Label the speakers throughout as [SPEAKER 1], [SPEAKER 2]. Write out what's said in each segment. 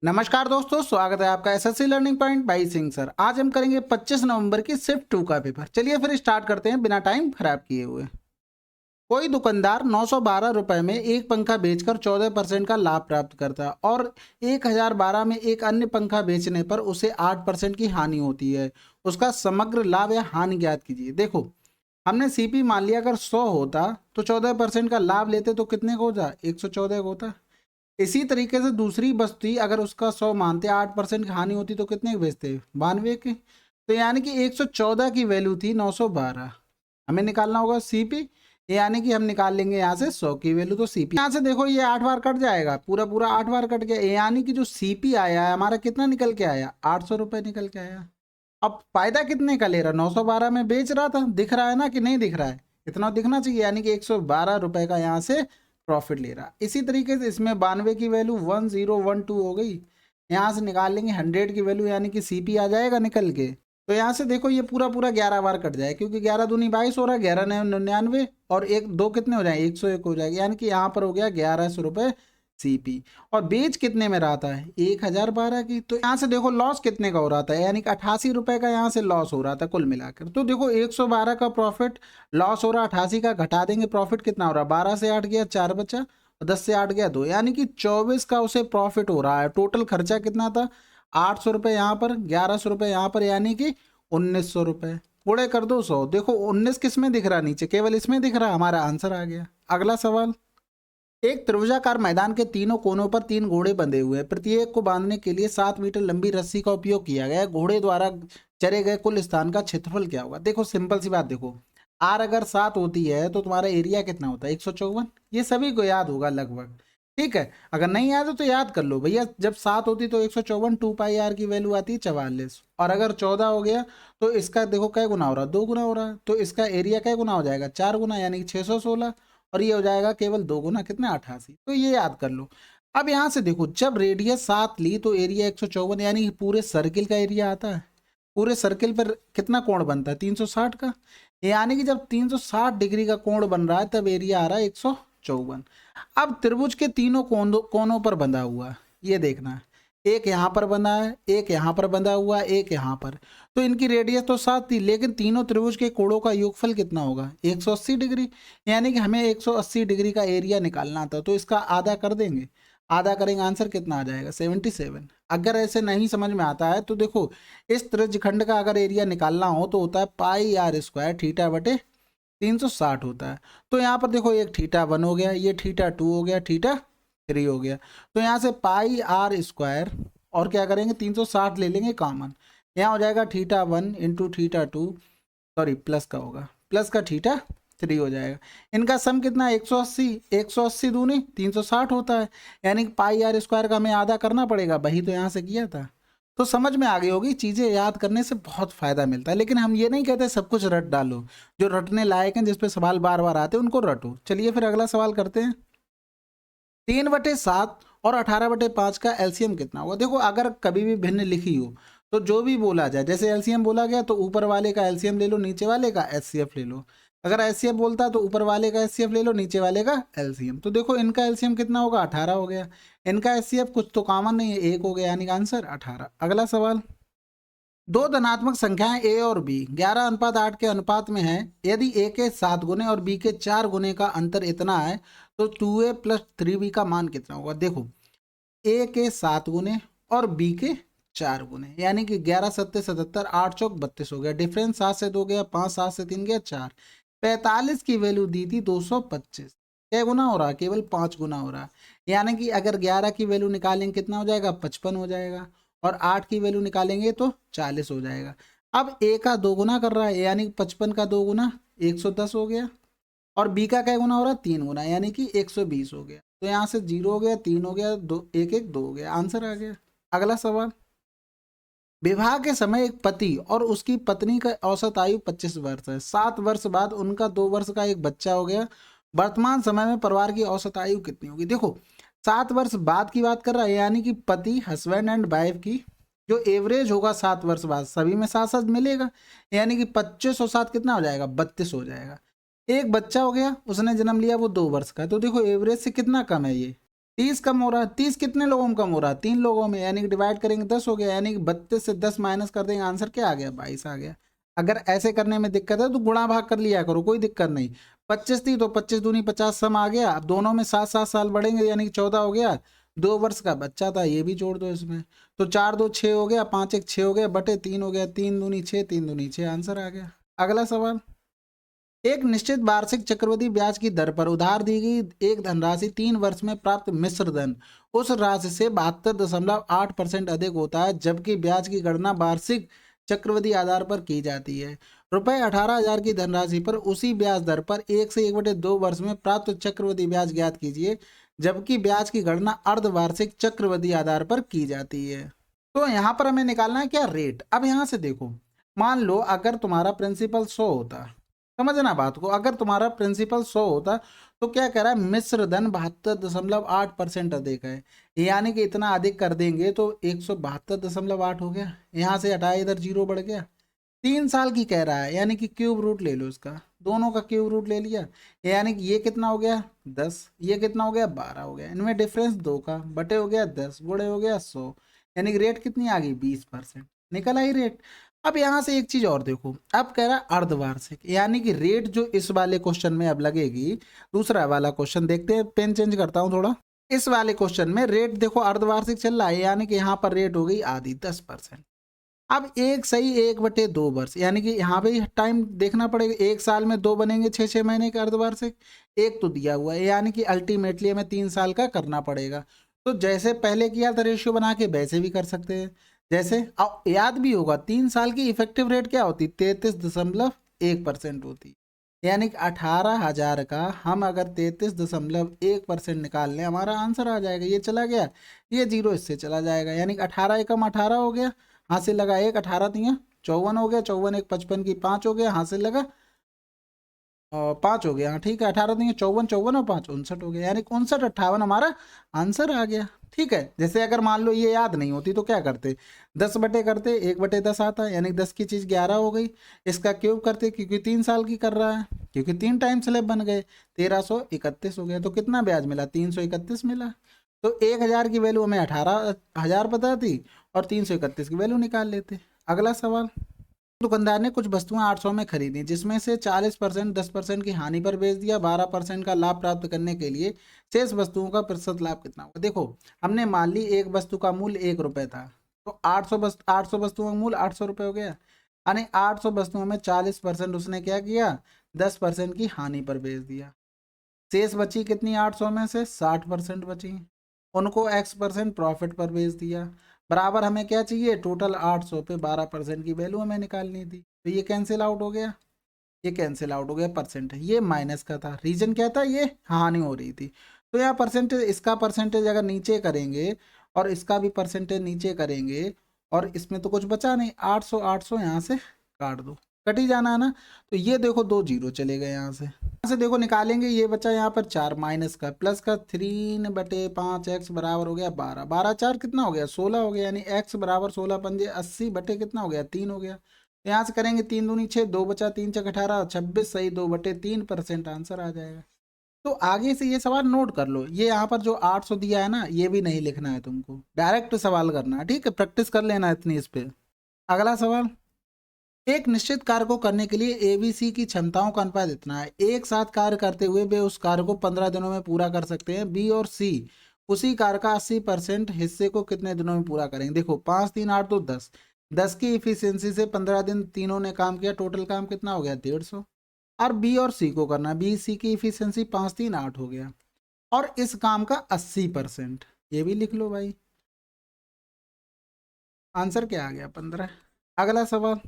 [SPEAKER 1] नमस्कार दोस्तों, स्वागत है आपका SSC learning point by Singh sir. आज हम करेंगे 25 नवंबर की शिफ्ट 2 का पेपर। चलिए फिर स्टार्ट करते हैं बिना टाइम खराब किए हुए। कोई दुकानदार 912 रुपए में एक पंखा बेचकर 14% का लाभ प्राप्त करता है और 1012 में एक अन्य पंखा बेचने पर उसे 8% की हानि होती है। उसका समग्र लाभ या हानि ज्ञात कीजिए। देखो, हमने सीपी मान लिया, अगर 100 होता तो 14% का लाभ लेते तो कितने का होता? 114 का होता। इसी तरीके से दूसरी वस्तु थी, अगर उसका 100 मानते 8% की हानि होती तो कितने के बेचते? 92 के। तो यानी कि 114 की वैल्यू थी 912। हमें निकालना होगा सीपी, यानी कि हम निकाल लेंगे यहाँ से 100 की वैल्यू। तो सीपी यहाँ से देखो, ये 8 बार कट जाएगा, पूरा पूरा 8 बार कट गया, यानी कि जो सीपी आया है हमारा कितना निकल के आया? 800 रुपये निकल के आया। अब फायदा कितने का ले रहा? 912 में बेच रहा था, दिख रहा है ना कि नहीं दिख रहा है? इतना दिखना चाहिए, यानी कि 112 रुपए का यहाँ से प्रॉफिट ले रहा। इसी तरीके से इसमें 92 की वैल्यू 1012 हो गई। यहाँ से निकाल लेंगे 100 की वैल्यू, यानी कि सीपी आ जाएगा निकल के। तो यहाँ से देखो, ये पूरा पूरा 11 बार कट जाए, क्योंकि 11 दूनी 22 हो रहा है, 11 नौ 99 और एक दो कितने हो जाए? 101 हो जाएगा, यानी कि यहाँ पर हो गया 1100 रुपये सीपी। और बेच कितने में रहा था? 1012 की। तो यहाँ से देखो लॉस कितने का हो रहा था, यानी कि 88 रुपए का यहाँ से लॉस हो रहा था कुल मिलाकर। तो देखो 112 का प्रॉफिट लॉस हो रहा, 88 का घटा देंगे, प्रॉफिट कितना हो रहा? 12 से 8 गया 4 बचा, और 10 से 8 गया 2, यानी कि 24 का उसे प्रॉफिट हो रहा है। टोटल खर्चा कितना था? 800 रुपये यहाँ पर, 1100 रुपये यहाँ पर, यानी कि 1900 रुपये। पूरे कर दो 100। देखो 19 किस में दिख रहा? नीचे केवल इसमें दिख रहा। हमारा आंसर आ गया। अगला सवाल, एक त्रिभुजाकार मैदान के तीनों कोनों पर 3 घोड़े बंधे हुए हैं। प्रत्येक को बांधने के लिए 7 मीटर लंबी रस्सी का उपयोग किया गया है। घोड़े द्वारा चरे गए कुल स्थान का क्षेत्रफल क्या होगा? देखो सिंपल सी बात, देखो आर अगर 7 होती है तो तुम्हारा एरिया कितना होता है? 154। ये सभी को याद होगा लगभग, ठीक है। अगर नहीं याद हो तो याद कर लो भैया, जब 7 होती तो 154, 2 पाई आर की वैल्यू आती है 44। और अगर 14 हो गया तो इसका देखो कै गुना हो रहा है? 2 गुना हो रहा है। तो इसका एरिया कै गुना हो जाएगा? 4 गुना, यानी कि 616। और ये हो जाएगा केवल 2 गुना, कितना? 88। तो ये याद कर लो। अब यहाँ से देखो, जब रेडियस 7 ली तो एरिया 154, यानी कि पूरे सर्किल का एरिया आता है। पूरे सर्किल पर कितना कोण बनता है? 360 का। यानी कि जब 360 डिग्री का कोण बन रहा है तब एरिया आ रहा है 154। अब त्रिभुज के तीनों कोनों पर बंधा हुआ है, ये देखना है। एक यहाँ पर बंधा है, एक यहाँ पर बंधा हुआ है, एक यहाँ पर। तो इनकी रेडियस तो 7 थी, लेकिन तीनों त्रिभुज के कोणों का योगफल कितना होगा? 180 डिग्री। यानी कि हमें 180 डिग्री का एरिया निकालना था, तो इसका आधा कर देंगे। आधा करेंगे, आंसर कितना आ जाएगा? 77। अगर ऐसे नहीं समझ में आता है तो देखो, इस त्रिज्यखंड का अगर एरिया निकालना हो तो होता है पाई आर स्क्वायर थीटा बटे 360 होता है। तो यहाँ पर देखो, एक थीटा 1 हो गया, ये थीटा 2 हो गया, थीटा 3 हो गया। तो यहाँ से पाई आर स्क्वायर, और क्या करेंगे? 360 ले लेंगे कॉमन। यहाँ हो जाएगा theta 1 into theta 2, sorry plus का होगा, प्लस का थीटा 3 हो जाएगा। इनका सम कितना है? 180। 180 दूनी 360 होता है, यानी कि पाई आर स्क्वायर का हमें आधा करना पड़ेगा। वही तो यहाँ से किया था। तो समझ में आ गई होगी, चीज़ें याद करने से बहुत फायदा मिलता है। लेकिन हम ये नहीं कहते सब कुछ रट डालो, जो रटने लायक हैं, जिस पे सवाल बार बार आते हैं उनको रटो। चलिए फिर अगला सवाल करते हैं। 3/7 और 18/5 का एलसीएम कितना होगा? देखो, अगर कभी भी भिन्न लिखी हो तो जो भी बोला जाए, जैसे एलसीएम बोला गया तो ऊपर वाले का एलसीएम ले लो, नीचे वाले का एचसीएफ ले लो। अगर एचसीएफ बोलता है तो ऊपर वाले का एचसीएफ ले लो, नीचे वाले का एलसीएम। तो देखो, इनका एलसीएम कितना होगा? 18 हो गया। इनका एचसीएफ कुछ तो कॉमन नहीं है, 1 हो गया, यानी कि आंसर 18। अगला सवाल, दो धनात्मक संख्याएं ए और बी 11:8 के अनुपात में है। यदि ए के 7 गुने और बी के 4 गुने का अंतर इतना है तो 2a प्लस 3b का मान कितना होगा? देखो, ए के 7 गुने और बी के 4 गुने, यानी कि 11 सत्ते 77, 8 चौक 32 हो गया। डिफरेंस 7 से 2 गया 5, 7 से 3 गया 4। 45 की वैल्यू दी थी 225। क्या गुना हो रहा है? केवल 5 गुना हो रहा है। यानी कि अगर 11 की वैल्यू निकालेंगे कितना हो जाएगा? 55 हो जाएगा। और 8 की वैल्यू निकालेंगे तो 40 हो जाएगा। अब ए का 2 गुना कर रहा है, यानी कि 55 का 2 गुना 110 हो गया। और बी का क्या गुना हो रहा है? 3 गुना, यानी कि 120 हो गया। तो यहाँ से 0 हो गया, 3 हो गया, 2 1 1 2 हो गया, आंसर आ गया। अगला सवाल, विवाह के समय एक पति और उसकी पत्नी का औसत आयु 25 वर्ष है। 7 वर्ष बाद उनका 2 वर्ष का एक बच्चा हो गया। वर्तमान समय में परिवार की औसत आयु कितनी होगी? देखो, 7 वर्ष बाद की बात कर रहा है, यानी कि पति हस्बैंड एंड वाइफ की जो एवरेज होगा 7 वर्ष बाद, सभी में 7 7 मिलेगा, यानी कि 25 और 7 कितना हो जाएगा? 32 हो जाएगा। एक बच्चा हो गया, उसने जन्म लिया, वो 2 वर्ष का है। तो देखो एवरेज से कितना कम है ये? 30 कम हो रहा है, 30 कितने लोगों में कम हो रहा है, 3 लोगों में, यानी कि डिवाइड करेंगे 10 हो गया, यानी कि 32 से 10 माइनस कर देंगे, आंसर क्या आ गया, 22 आ गया। अगर ऐसे करने में दिक्कत है तो गुणा भाग कर लिया करो, कोई दिक्कत नहीं। 25 थी तो 25 दूनी 50 सम आ गया, अब दोनों में 7-7 साल बढ़ेंगे, यानी कि 14 हो गया। 2 वर्ष का बच्चा था, ये भी जोड़ दो इसमें, तो 4 2 6 हो गया, 5 1 6 हो गया, बटे 3 हो गया, 3 दूनी 6, 3 दूनी 6, आंसर आ गया। अगला सवाल, एक निश्चित वार्षिक चक्रवृद्धि ब्याज की दर पर उधार दी गई एक धनराशि 3 वर्ष में प्राप्त मिश्र धन उस राशि से 72.8% अधिक होता है, जबकि ब्याज की गणना वार्षिक चक्रवृद्धि आधार पर की जाती है। रुपए 18,000 की धनराशि पर उसी ब्याज दर पर 1 से 1/2 वर्ष में प्राप्त चक्रवृद्धि ब्याज ज्ञात कीजिए, जबकि ब्याज की गणना अर्धवार्षिक चक्रवृद्धि आधार पर की जाती है। तो यहाँ पर हमें निकालना है क्या, रेट। अब यहाँ से देखो, मान लो अगर तुम्हारा प्रिंसिपल 100 होता, समझना बात को, अगर तुम्हारा प्रिंसिपल 100 होता तो क्या कह रहा है, मिश्र धन 72.8% अधिक है, यानी कि इतना अधिक कर देंगे तो 172.8 हो गया, यहाँ से हटाया, इधर जीरो बढ़ गया। 3 साल की कह रहा है, यानी कि क्यूब रूट ले लो इसका, दोनों का क्यूब रूट ले लिया, यानी कि ये कितना हो गया 10, ये कितना हो गया 12 हो गया, इनमें डिफरेंस 2 का, बटे हो गया 10, गुणे हो गया 100, यानी कि रेट कितनी आ गई 20%, निकल आई रेट। अब यहाँ से एक चीज और देखो, अब कह रहा है अर्धवार्षिक, यानी कि रेट जो इस वाले क्वेश्चन में अब लगेगी, दूसरा वाला क्वेश्चन देखते हैं, पेन चेंज करता हूँ थोड़ा। इस वाले क्वेश्चन में रेट देखो अर्धवार्षिक चल रहा है, यानी कि यहाँ पर रेट हो गई आधी 10%। अब एक सही 1/2 वर्ष, यानी कि यहाँ पे टाइम देखना पड़ेगा, एक साल में 2 बनेंगे 6-6 महीने के अर्धवार्षिक, एक तो दिया हुआ है, यानी कि अल्टीमेटली हमें 3 साल का करना पड़ेगा। तो जैसे पहले किया था रेशियो बना के, वैसे भी कर सकते हैं। जैसे याद भी होगा 3 साल की इफेक्टिव रेट क्या होती, 33.1% होती, यानी कि 18,000 का हम अगर 33.1% निकाल लें, हमारा आंसर आ जाएगा। ये चला गया, ये जीरो इससे चला जाएगा, यानी कि 18 एकम 18 हो गया, हाथ से लगा एक, 18 दिया 54 हो गया, 54 एक 55 की 5 हो गया, हाथ से लगा और 5 हो गया, हाँ ठीक है, 18 दिए 54, 54 और 5 59 हो गया, यानी 59-58 हमारा आंसर आ गया। ठीक है, जैसे अगर मान लो ये याद नहीं होती तो क्या करते, 10 बटे करते, 1/10 आता, यानी 10 की चीज़ 11 हो गई, इसका क्यूब करते, क्योंकि 3 साल की कर रहा है, क्योंकि 3 टाइम स्लैब बन गए, 1331 हो गया, तो कितना ब्याज मिला, 331 मिला। तो 1,000 की वैल्यू हमें 18,000 पता थी, और 331 की वैल्यू निकाल लेते। अगला सवाल, दुकानदार ने कुछ वस्तुएं 800 में खरीदी, जिसमें से 40% 10% की हानि पर बेच दिया, 12% का लाभ प्राप्त करने के लिए शेष वस्तुओं का प्रतिशत लाभ कितना होगा। देखो, हमने मान ली एक वस्तु का मूल्य 1 रुपए था, तो 800 वस्तुओं का मूल्य 800 रुपये हो गया, यानी 800 वस्तुओं में 40% उसने क्या किया, 10% की हानि पर बेच दिया, शेष बची कितनी, 800 में से 60% बची, उनको X% प्रॉफिट पर बेच दिया, बराबर हमें क्या चाहिए, टोटल 800 पे 12% की वैल्यू हमें निकालनी थी, तो ये कैंसिल आउट हो गया, ये कैंसिल आउट हो गया, परसेंट ये माइनस का था, रीजन क्या था, ये हानि हो रही थी, तो यहाँ परसेंटेज, इसका परसेंटेज अगर नीचे करेंगे और इसका भी परसेंटेज नीचे करेंगे, और इसमें तो कुछ बचा नहीं, 800 800 यहाँ से काट दो, कट ही जाना है ना, तो ये देखो 2 जीरो चले गए यहाँ से देखो निकालेंगे, ये बचा यहाँ पर 4 माइनस का प्लस का, 3/5 x बराबर हो गया 12, 12 4 कितना हो गया 16 हो गया, यानी x बराबर 16 पंजे 80 बटे कितना हो गया 3 हो गया, यहाँ से करेंगे 3 दूनी 6, 2 बचा 3 चक 18, 26 सही 2/3% आंसर आ जाएगा। तो आगे से ये सवाल नोट कर लो, ये यहाँ पर जो 800 दिया है ना, ये भी नहीं लिखना है तुमको, डायरेक्ट सवाल करना है, ठीक है, प्रैक्टिस कर लेना इतनी इस पे। अगला सवाल, एक निश्चित कार्य को करने के लिए एबीसी की क्षमताओं का अनुपात इतना है, एक साथ कार्य करते हुए वे उस कार्य को 15 दिनों में पूरा कर सकते हैं, बी और सी उसी कार्य का 80% हिस्से को कितने दिनों में पूरा करेंगे। देखो 5 3 8 तो 10, 10 की इफिशियंसी से 15 दिन तीनों ने काम किया, टोटल काम कितना हो गया 150, और बी और सी को करना, बी सी की इफिशियंसी 5 3 8 हो गया, और इस काम का 80%, ये भी लिख लो भाई, आंसर क्या आ गया 15। अगला सवाल,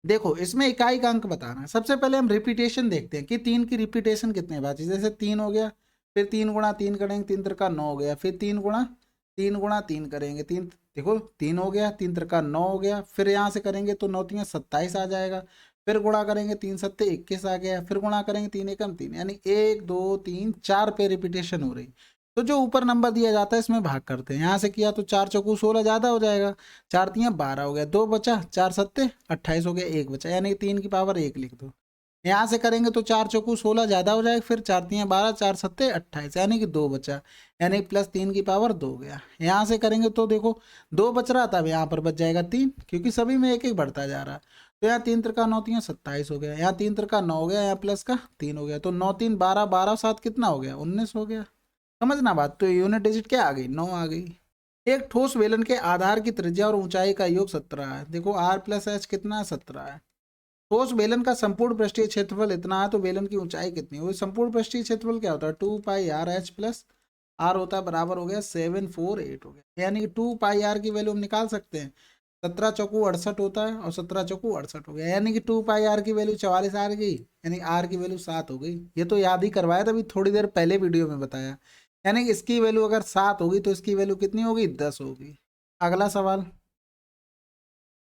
[SPEAKER 1] देखो इसमें इकाई का अंक बताना है, सबसे पहले हम रिपीटेशन देखते हैं कि 3 की रिपीटेशन कितने बाकी, जैसे 3 हो गया, फिर 3 गुणा 3 करेंगे, 3 त्रिका 9 हो गया, फिर 3 गुणा 3 करेंगे, 3 देखो 3 हो गया, 3 त्रिका 9 हो गया, फिर यहाँ से करेंगे तो 9 3 27 आ जाएगा, फिर गुणा करेंगे 3 सत्ते 21 आ गया, फिर गुणा करेंगे 3 एकम 3, यानी 1 2 3 4 पे रिपीटेशन हो रही, तो जो ऊपर नंबर दिया जाता है इसमें भाग करते हैं, यहाँ से किया तो 4 चौकू 16 ज़्यादा हो जाएगा, 4 तियाँ 12 हो गया, 2 बचा, 4 सत्ते 28 हो गया, 1 बचा, यानी 3 की पावर 1 लिख दो, यहाँ से करेंगे तो 4 चौकू 16 ज़्यादा हो जाएगा, फिर 4 तियाँ 12, 4 सत्ते 28, यानी कि 2 बचा, यानी प्लस 3 की पावर 2 गया। यहाँ से करेंगे तो देखो 2 बच रहा था, अब यहाँ पर बच जाएगा 3, क्योंकि सभी में एक एक बढ़ता जा रहा है। तो यहाँ 3 त्रिका 9 तियाँ 27 हो गया, यहाँ 3 त्रिका 9 हो गया, यहाँ प्लस का 3 हो गया, तो 9 3 12, 12 7 कितना हो गया, 19 हो गया। समझना बात, तो यूनिट डिजिट क्या आ गई, 9 आ गई। एक ठोस बेलन के आधार की त्रिज्या और ऊंचाई का योग 17 है। देखो आर प्लस एच कितना है, 17 है। ठोस बेलन का संपूर्ण पृष्ठीय क्षेत्रफल इतना है, तो बेलन की ऊंचाई कितनी है। संपूर्ण पृष्ठीय क्षेत्रफल क्या होता है, 2 पाई आर एच प्लस आर होता है, बराबर हो गया 748 हो गया, यानी कि 2 पाई आर की वैल्यू हम निकाल सकते हैं। 17 चौकू 68 होता है और 17 चौकू 68 हो गया, यानी कि 2 पाई आर की वैल्यू 44 आ गई, यानी आर की वैल्यू 7 हो गई। ये तो याद ही करवाया था अभी थोड़ी देर पहले वीडियो में बताया। यानी कि इसकी वैल्यू अगर 7 होगी तो इसकी वैल्यू कितनी होगी, 10 होगी। अगला सवाल,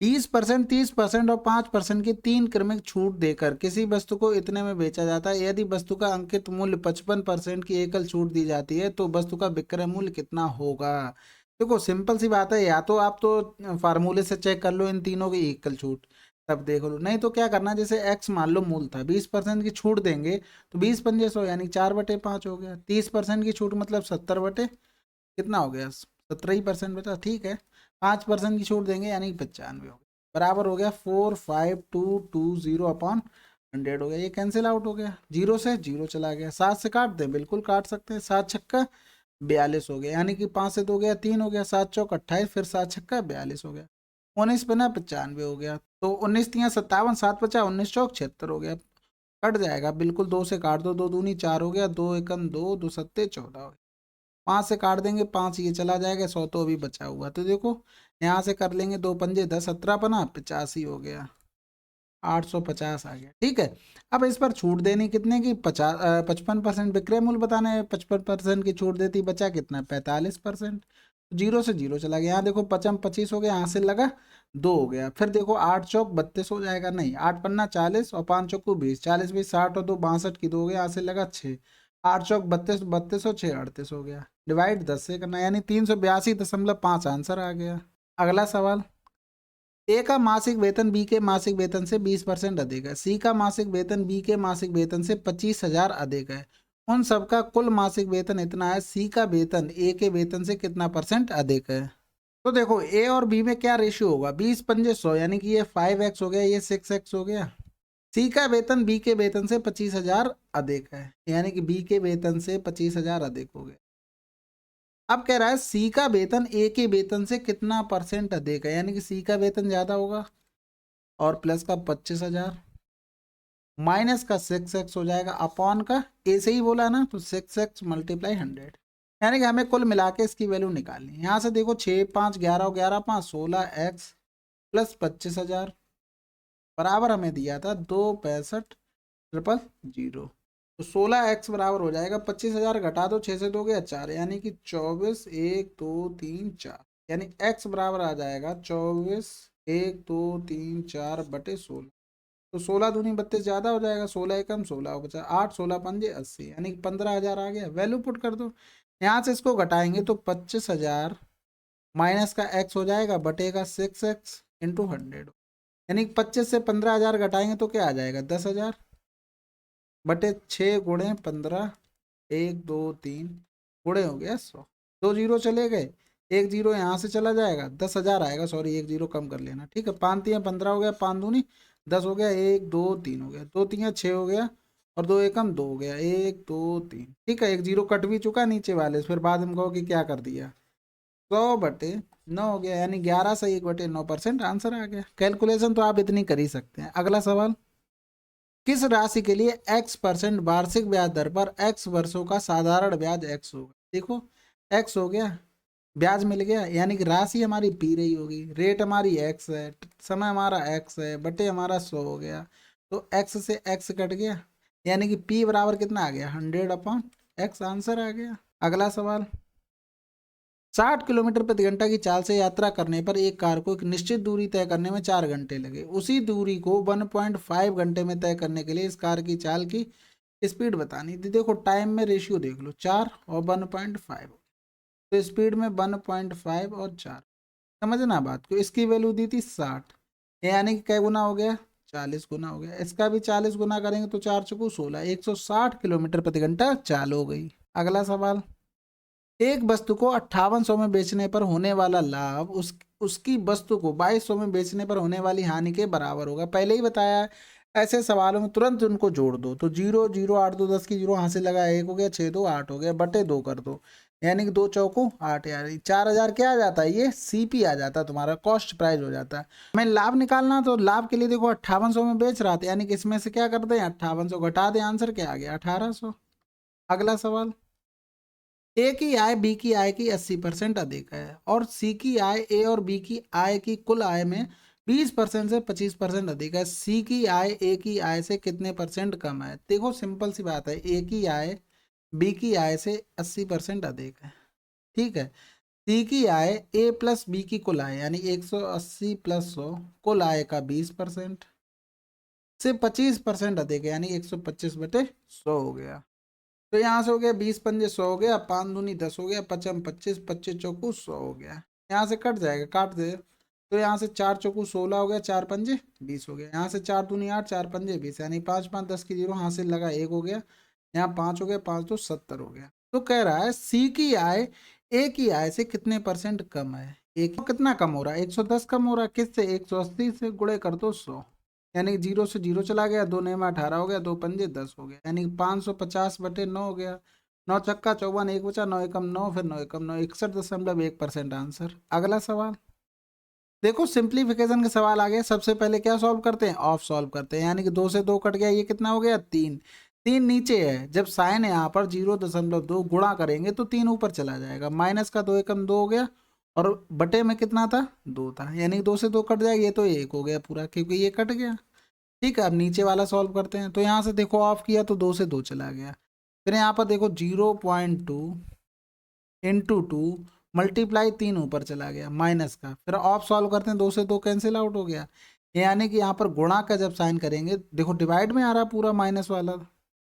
[SPEAKER 1] 20%, 30% और 5% की 3 क्रमिक छूट देकर किसी वस्तु को इतने में बेचा जाता है। यदि वस्तु का अंकित मूल्य 55% की एकल छूट दी जाती है तो वस्तु का विक्रय मूल्य कितना होगा। देखो सिंपल सी बात है, या तो आप तो फार्मूले से चेक कर लो इन तीनों की एकल छूट, तब देख लो, नहीं तो क्या करना, जैसे एक्स मान लो मूल था, 20% की छूट देंगे तो 20 पंजे 100, यानी 4/5 हो गया। 30% की छूट मतलब 70 कितना हो गया, 17% बचा, ठीक है। 5% की छूट देंगे यानी 95 हो गया, बराबर हो गया 45220/100 हो गया। ये कैंसिल आउट हो गया, जीरो से जीरो चला गया। 7 से काट दें, बिल्कुल काट सकते हैं। 7 छक्का 42 हो गया, यानी कि 5 से 2 गया 3 हो गया, 7 चौक 28, फिर 7 छक्का 42 हो गया। 19 पे ना 95 हो गया, तो 19 तियाँ 57, 7 बचा, 19 चौक 76 हो गया। कट जाएगा, बिल्कुल 2 से काट दो, 2 दूनी 4 हो गया, 2 एकम 2, 2 सत्ते 14 हो गया। 5 से काट देंगे, 5 ये चला जाएगा, 100 तो अभी बचा हुआ, तो देखो यहाँ से कर लेंगे, 2 पंजे 10, 17 पना 85 हो गया, 850 आ गया, ठीक है। अब इस पर छूट देनी कितने की, 55% विक्रय मूल्य बताना है। 55% की छूट देती, बचा कितना, 45%। जीरो से जीरो चला गया, यहाँ देखो 55 25 हो गया, यहाँ से लगा 2 हो गया, फिर देखो 8 चौक 32 हो जाएगा, नहीं 8 पन्ना 40 और 5 चौक को 20, 40 20 60 और 2 62 की 2 हो गया, यहाँ से लगा 6, 8 चौक 32 32 और 6 38 हो गया। डिवाइड 10 से करना, यानी 382.5 आंसर आ गया। अगला सवाल, ए का मासिक वेतन बी के मासिक वेतन से 20% अधिक है। सी का मासिक वेतन बी के मासिक वेतन से 25,000 अधिक है। उन सबका कुल मासिक वेतन इतना है, सी का वेतन ए के वेतन से कितना % अधिक है। तो देखो ए और बी में क्या रेशियो होगा, 20 पंजे 100, यानी कि ये 5x हो गया, ये 6x हो गया। सी का वेतन बी के वेतन से 25,000 अधिक है, यानी कि बी के वेतन से 25,000 अधिक हो गया। अब कह रहा है सी का वेतन ए के वेतन से कितना % अधिक है, यानी कि सी का वेतन ज्यादा होगा, और प्लस का 25,000 माइनस का 6x हो जाएगा, अपॉन का ए से ही बोला ना, तो 6x मल्टीप्लाई 100, यानी कि हमें कुल मिला के इसकी वैल्यू निकालनी। यहाँ से देखो 6 5 11 और 11 5 16x प्लस 25,000 बराबर हमें दिया था 265,000। तो 16x बराबर हो जाएगा 25,000, घटा दो 6 से 2 गया 4, यानी कि 24 1 2 3 4, यानी x बराबर आ जाएगा 24 1 2 3 4/16। तो 16 दूनी 32 ज्यादा हो जाएगा, 16 एकम 16 बचा 8, 16 पंजे 80, यानी कि 15,000 आ गया। वैल्यू पुट कर दो, यहाँ से इसको घटाएंगे तो 25,000 माइनस का x हो जाएगा, बटेगा 6x इंटू 100, यानी 25 से 15,000 घटाएंगे तो क्या आ जाएगा, 10,000 बटे 6 गुणे 15, 1 2 3 गुणे हो गया 100, 2 जीरो चले गए, 1 जीरो यहाँ से चला जाएगा, 10,000 आएगा, सॉरी 1 जीरो कम कर लेना, ठीक है। 5 तियाँ 15 हो गया, 5 दूनी 10 हो गया, 1 2 3 हो गया, 2 तियाँ 6 हो गया, और 2 एकम 2 हो गया, 1 2 3, ठीक है। 1 जीरो कट भी चुका नीचे वाले से, फिर बाद में कहो कि क्या कर दिया, 100/9 हो गया, यानी 11 से 1/9% आंसर आ गया। कैलकुलेशन तो आप इतनी कर ही सकते हैं। अगला सवाल, किस राशि के लिए x% वार्षिक ब्याज दर पर x वर्षों का साधारण ब्याज x होगा। देखो x हो गया, ब्याज मिल गया, यानी कि राशि हमारी पी रही होगी, रेट हमारी x है, समय हमारा x है, बटे हमारा 100 हो गया, तो x से x कट गया, यानी कि p बराबर कितना आ गया, 100/x आंसर आ गया। अगला सवाल, 60 किलोमीटर प्रति घंटा की चाल से यात्रा करने पर एक कार को एक निश्चित दूरी तय करने में 4 घंटे लगे। उसी दूरी को 1.5 घंटे में तय करने के लिए इस कार की चाल की स्पीड बतानी थी। देखो टाइम में रेशियो देख लो, 4 और 1.5, तो स्पीड में 1.5 और 4, समझना बात को। इसकी वैल्यू दी थी 60, यानी कि कै गुना हो गया, 40 गुना हो गया, इसका भी 40 गुना करेंगे तो 4 चौको 16, 160 किलोमीटर प्रति घंटा चाल हो गई। अगला सवाल, एक वस्तु को 5800 में बेचने पर होने वाला लाभ उसकी वस्तु को 2200 में बेचने पर होने वाली हानि के बराबर होगा। पहले ही बताया है, ऐसे सवालों में तुरंत उनको जोड़ दो। तो 0 0 8 2 10 की 0 हाथ से लगा, 1 हो गया, 6 2 8 हो गया, बटे 2 कर दो, यानी कि 2 चौको 8, यार 4000 क्या आ जाता है, ये सीपी आ जाता है, तुम्हारा कॉस्ट प्राइस हो जाता है। हमें लाभ निकालना, तो लाभ के लिए देखो 5800 में बेच रहा था, यानी कि इसमें से क्या कर दें, 5800 घटा दें, आंसर क्या आ गया, 1800। अगला सवाल, ए की आय बी की आय की 80% अधिक है और सी की आय ए और बी की आय की कुल आय में 20% से 25% अधिक है। सी की आय ए की आय से कितने परसेंट कम है। देखो सिंपल सी बात है, ए की आय बी की आय से 80% अधिक है, ठीक है। सी की आय ए प्लस बी की कुल आय यानी 180 प्लस 100 कुल आय का 20% से 25% अधिक है, यानी 125 बटे 100 हो गया। तो यहाँ से हो गया 20 पंजे 100 हो गया, 5 दूनी 10 हो गया, 55 25, 25 चौकू 100 हो गया। यहाँ से कट जाएगा, काट दे, तो यहाँ से 4 चौकू 16 हो गया, 4 पंजे 20 हो गया। यहाँ से 4 दूनी 8, 4 पंजे 20, यानी 5 5 10 की 0 हाथ से लगा 1 हो गया, यहाँ 5 हो गया, 5 2 70 हो गया। तो कह रहा है सी की आय ए की आय से कितने परसेंट कम है। एक कितना कम हो रहा है, 110 कम हो रहा है, किससे, 180 से गुणे कर दो 100, यानी 0 से 0 चला गया, 2 में 18 हो गया, 2 पंजे 10 हो गया, यानी 550 बटे 9 हो गया। 9 चक्का 54, 1 बचा, 9 एकम 9, फिर 9 एकम 9, 61.1% आंसर। अगला सवाल, देखो सिंप्लीफिकेशन के सवाल आ गए। सबसे पहले क्या सॉल्व करते हैं, ऑफ सॉल्व करते हैं, यानी कि 2 से 2 कट गया, ये कितना हो गया 3, 3 नीचे है, जब साइन यहाँ पर 0.2 गुणा करेंगे तो 3 ऊपर चला जाएगा, माइनस का 2 एकम 2 हो गया, और बटे में कितना था 2 था, यानी 2 से 2 कट जाएगा, ये तो 1 हो गया पूरा, क्योंकि ये कट गया। ठीक है, अब नीचे वाला सॉल्व करते हैं। तो यहाँ से देखो ऑफ किया तो 2 से 2 चला गया, फिर यहाँ पर देखो 0.2 इंटू 2 मल्टीप्लाई 3 ऊपर चला गया माइनस का, फिर ऑफ सॉल्व करते हैं, 2 से 2 कैंसिल आउट हो गया, यानी कि यहाँ पर गुणा का जब साइन करेंगे, देखो डिवाइड में आ रहा पूरा माइनस वाला,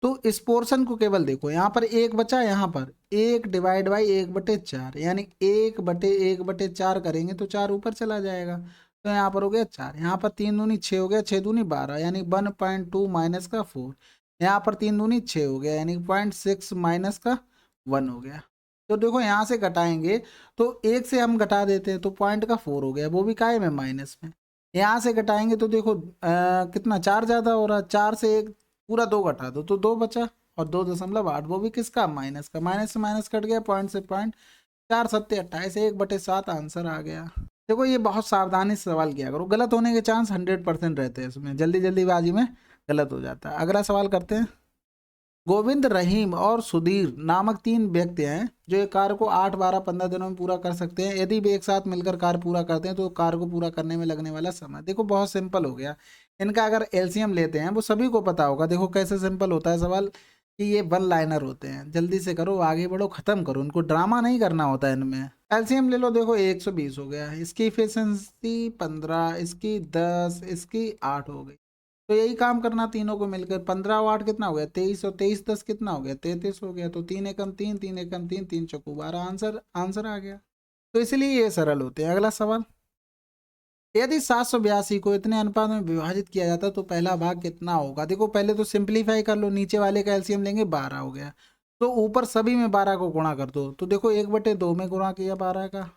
[SPEAKER 1] तो इस पोर्शन को केवल देखो, यहाँ पर 1 बचा, यहाँ पर 1 डिवाइड बाई 1/4, यानी 1/1/4 करेंगे तो 4 ऊपर चला जाएगा, तो यहाँ पर हो गया 4, यहाँ पर 3 दूनी 6 हो गया, 6 दूनी 12, यानी 1.2 माइनस का 4, यहाँ पर 3 दूनी 6 हो गया, यानी 0.6 माइनस का 1 हो गया। तो देखो यहाँ से घटाएंगे तो 1 से हम घटा देते हैं तो पॉइंट का 4 हो गया, वो भी काय में माइनस में। यहाँ से घटाएंगे तो देखो कितना 4 ज़्यादा हो रहा, 4 से 1 पूरा 2 घटा दो तो 2 बचा, और 2.8 वो भी किसका, माइनस का, माइनस से माइनस कट गया, पॉइंट से पॉइंट, 4 सत्ते 28, 1/7 आंसर आ गया। देखो ये बहुत सावधानी से सवाल किया करो, गलत होने के चांस 100% रहते हैं इसमें, जल्दी जल्दीबाजी में गलत हो जाता है। अगला सवाल करते हैं, गोविंद, रहीम और सुधीर नामक 3 व्यक्ति हैं जो एक कार्य को 8 12 15 दिनों में पूरा कर सकते हैं। यदि वे एक साथ मिलकर कार्य पूरा करते हैं तो कार्य को पूरा करने में लगने वाला समय, देखो बहुत सिंपल हो गया। इनका अगर एलसीएम लेते हैं, वो सभी को पता होगा। देखो कैसे सिंपल होता है सवाल, कि ये 1 लाइनर होते हैं, जल्दी से करो, आगे बढ़ो, खत्म करो, उनको ड्रामा नहीं करना होता है इनमें। एलसीएम ले लो, देखो 120 हो गया, इसकी इफिशियंसी 15, इसकी 10, इसकी 8 हो गई। तो यही काम करना तीनों को मिलकर, 15 और 8 कितना हो गया 23, और 23 10 कितना हो गया 33 हो गया, तो 3 एकम 3, 3 एकम 3, 3 चौको 12, आंसर आ गया। तो इसलिए ये सरल होते हैं। अगला सवाल, यदि 782 को इतने अनुपात में विभाजित किया जाता तो पहला भाग कितना होगा। देखो पहले तो सिंप्लीफाई कर लो, नीचे वाले का एलसीएम लेंगे 12 हो गया, तो ऊपर सभी में 12 को गुणा कर दो, तो देखो 1/2 में गुणा किया 12 का,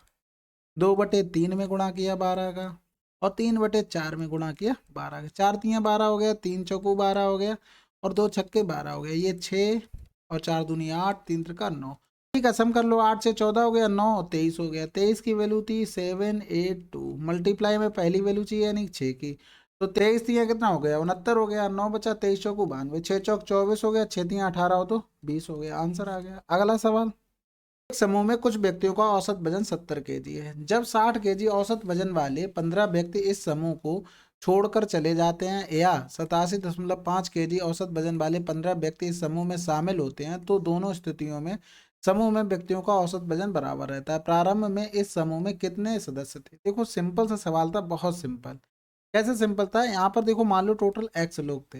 [SPEAKER 1] 2/3 में गुणा किया 12 का, और 3/4 में गुणा किया 12 का, 4 तियाँ 12 हो गया, 3 चौको 12 हो गया, और 2 छक्के 12 हो गया, ये 6 और 4 दूनी 8, 3 त्रिका 9। ठीक है, सम कर लो, 8 से 14 हो गया, 9 23 हो गया, 23 की वैल्यू थी 782, मल्टीप्लाई में पहली वैल्यू चाहिए यानी 6 की, तो 23 तियाँ कितना हो गया 69 हो गया, 9 बचा, 23 चौको 92, 6 चौक 24 हो गया, 6 तियाँ 18 हो तो 20 हो गया, आंसर आ गया। अगला सवाल, एक समूह में कुछ व्यक्तियों का औसत वजन 70 केजी है, जब 60 केजी औसत वजन वाले 15 व्यक्ति इस समूह को छोड़कर चले जाते हैं, या 87.5 केजी औसत वजन वाले 15 व्यक्ति इस समूह में शामिल होते हैं, तो दोनों स्थितियों में समूह में व्यक्तियों का औसत वजन बराबर रहता है। प्रारंभ में इस समूह में कितने सदस्य थे। देखो सिंपल सा सवाल था, बहुत सिंपल। कैसे सिंपल था, यहाँ पर देखो मान लो टोटल x लोग थे,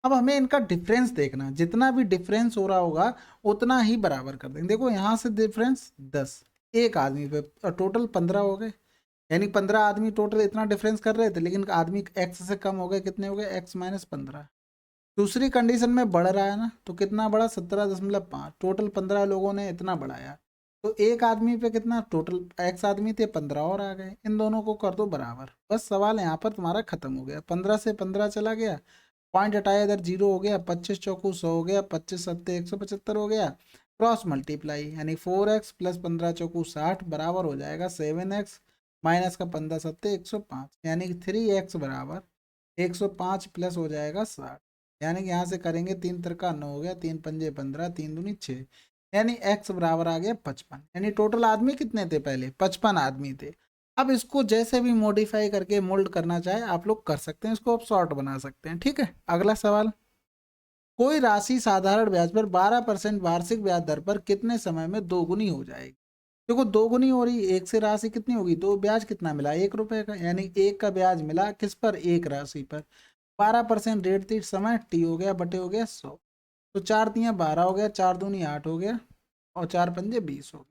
[SPEAKER 1] अब हमें इनका डिफरेंस देखना, जितना भी डिफरेंस हो रहा होगा उतना ही बराबर कर देंगे। देखो यहाँ से डिफरेंस 10 एक आदमी पे, और टोटल 15 हो गए, यानी 15 आदमी टोटल इतना डिफरेंस कर रहे थे, लेकिन आदमी एक्स से कम हो गए, कितने हो गए, x-15। दूसरी कंडीशन में बढ़ रहा है ना, तो कितना बढ़ा, 17.5। टोटल 15 लोगों ने इतना बढ़ाया, तो एक आदमी पे कितना, टोटल एक्स आदमी थे, 15 और आ गए। इन दोनों को कर दो बराबर, बस सवाल यहाँ पर तुम्हारा खत्म हो गया। 15 से 15 चला गया, पॉइंट हटाया, इधर 0 हो गया, 25 चौकू 100 हो गया, 25 सत्ते 175 हो गया। क्रॉस मल्टीप्लाई, यानी 4x प्लस 15 चौकू 60 बराबर हो जाएगा 7x माइनस का 15 सत्ते 105, यानी कि 3x बराबर 105 प्लस हो जाएगा 60। यानी कि यहाँ से करेंगे 3 तिरका 9 हो गया, 3 पंजे 15, 3 दूनी 6, यानी x बराबर आ गया 55। यानी टोटल आदमी कितने थे, पहले 55 आदमी थे। अब इसको जैसे भी मॉडिफाई करके मोल्ड करना चाहे आप लोग कर सकते हैं, इसको आप शॉर्ट बना सकते हैं। ठीक है, अगला सवाल, कोई राशि साधारण ब्याज पर 12% वार्षिक ब्याज दर पर कितने समय में दोगुनी हो जाएगी। देखो दोगुनी हो रही, एक से राशि कितनी होगी, दो, ब्याज कितना मिला, 1 रुपए का, यानी 1 का ब्याज मिला किस पर, एक राशि पर। 12% रेट थी, समय टी हो गया, बटे हो गया 100, तो 4 तियाँ 12 हो गया, 4 दूनी 8 हो गया, और 4 पंजे 20 हो गया,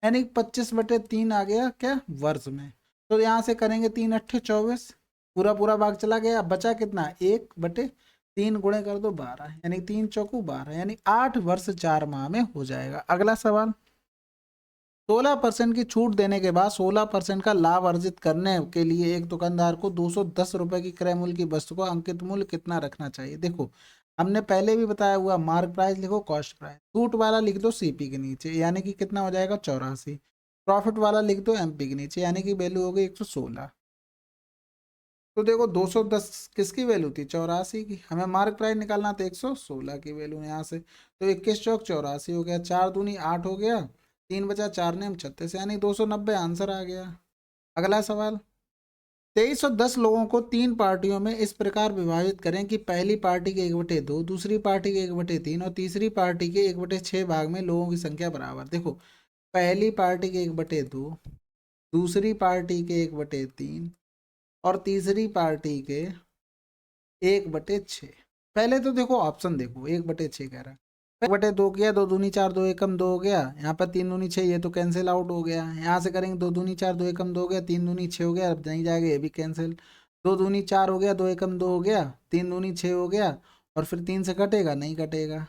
[SPEAKER 1] यानी 25/3 आ गया क्या, वर्ष में। तो यहाँ से करेंगे 3 अट्ठे 24, पूरा पूरा भाग चला गया, बचा कितना, 1/3 गुणे कर दो 12, यानी 3 चौकू 12, यानी 8 वर्ष 4 माह में हो जाएगा। अगला सवाल, 16% की छूट देने के बाद 16% का लाभ अर्जित करने के लिए एक दुकानदार को 210 रुपए की क्रय मूल्य की वस्तु का अंकित मूल्य कितना रखना चाहिए। देखो हमने पहले भी बताया हुआ, मार्क प्राइस लिखो, कॉस्ट प्राइस, छूट वाला लिख दो सीपी के नीचे, यानी कि कितना हो जाएगा 84। प्रॉफिट वाला लिख दो एमपी के नीचे, यानी कि वैल्यू हो गई 116। तो देखो 210 किसकी वैल्यू थी, 84 की, हमें मार्क प्राइस निकालना था 116 की वैल्यू। यहाँ से तो 21 चौक 84 हो गया, 4 दूनी 8 हो गया, 3 बचा 4 ने हम 36, यानी 290 आंसर आ गया। अगला सवाल, 2310 लोगों को 3 पार्टियों में इस प्रकार विभाजित करें कि पहली पार्टी के 1/2, दूसरी पार्टी के 1/3 और तीसरी पार्टी के 1/6 भाग में लोगों की संख्या बराबर। देखो पहली पार्टी के 1/2, दूसरी पार्टी के 1/3 और तीसरी पार्टी के 1/6। पहले तो देखो ऑप्शन देखो, 1/6 कह रहा है, 1/2 किया, 2 दूनी 4, 2 एकम 2 हो गया, यहाँ पर 3 दूनी 6, ये तो कैंसिल आउट हो गया। यहाँ से करेंगे 2 दूनी 4, 2 एकम 2 हो गया, 3 दूनी 6 हो गया, अब नहीं जाएगा, ये भी कैंसिल। 2 दूनी 4 हो गया, 2 एकम 2 हो गया, 3 दूनी 6 हो गया, और फिर 3 से कटेगा, नहीं कटेगा।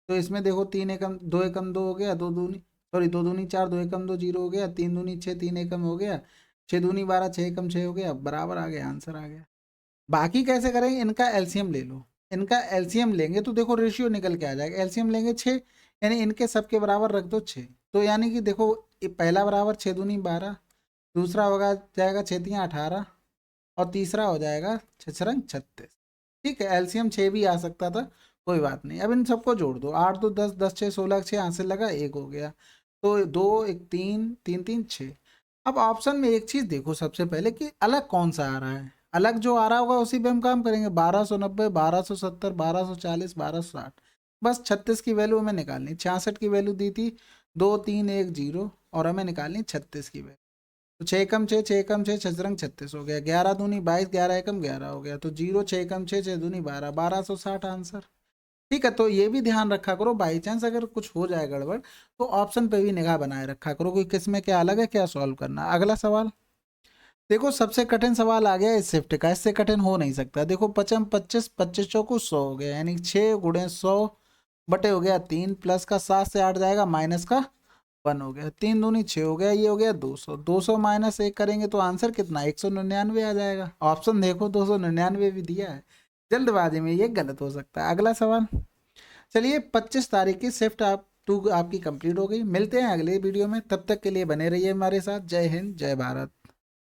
[SPEAKER 1] तो इसमें देखो 3 एकम 2 एकम 2 हो गया, 2 दूनी, सॉरी 2 दूनी 4, 2 एकम 2 0 हो गया, 3 दूनी 6, 3 एकम हो गया, 6 दूनी 12, 6 एकम 6 हो गया, बराबर आ गया, आंसर आ गया। बाकी कैसे करेंगे, इनका एलसीएम ले लो, इनका एलसीएम लेंगे तो देखो रेशियो निकल के आ जाएगा। एलसीएम लेंगे 6, यानी इनके सबके बराबर रख दो 6, तो यानी कि देखो पहला बराबर 6 दूनी 12, दूसरा होगा जाएगा 6 तियाँ 18, और तीसरा हो जाएगा 6 छरंग 36। ठीक है, एलसीएम 6 भी आ सकता था, कोई बात नहीं। अब इन सबको जोड़ दो, 8 2 10, 10 6 16, 6 यहाँ से लगा 1 हो गया, तो 2 1 3 3 3 6। अब ऑप्शन में एक चीज देखो सबसे पहले कि अलग कौन सा आ रहा है, अलग जो आ रहा होगा उसी पे हम काम करेंगे। 1290, 1270, 1240, 1260, बस 36 की वैल्यू हमें निकालनी। 66 की वैल्यू दी थी 2 3 1 0, और हमें निकालनी 36 की वैल्यू। तो 6 कम 6, 6 कम 6, 6 रंग 36 हो गया, 11 दूनी 22, 11 एकम 11 हो गया, तो 0 6 कम 6, 6 दूनी 12, 1260 आंसर। ठीक है, तो ये भी ध्यान रखा करो, बाई चांस अगर कुछ हो जाए गड़बड़ तो ऑप्शन पे भी निगाह बनाए रखा करो कि किस में क्या अलग है, क्या सॉल्व करना। अगला सवाल देखो, सबसे कठिन सवाल आ गया इस शिफ्ट का, इससे कठिन हो नहीं सकता। देखो 55 25, 25 चौको 100 हो गया, यानी 6 गुणे 100 बटे हो गया 3, प्लस का 7 से 8 जाएगा, माइनस का 1 हो गया, 3 दूनी 6 हो गया, ये हो गया 200, 200 माइनस 1 करेंगे तो आंसर कितना, 199 आ जाएगा। ऑप्शन देखो 299 भी दिया है, जल्दबाजी में ये गलत हो सकता है। अगला सवाल, चलिए 25 तारीख की शिफ्ट आप 2 आपकी कंप्लीट हो गई। मिलते हैं अगले वीडियो में, तब तक के लिए बने रहिए हमारे साथ। जय हिंद, जय भारत।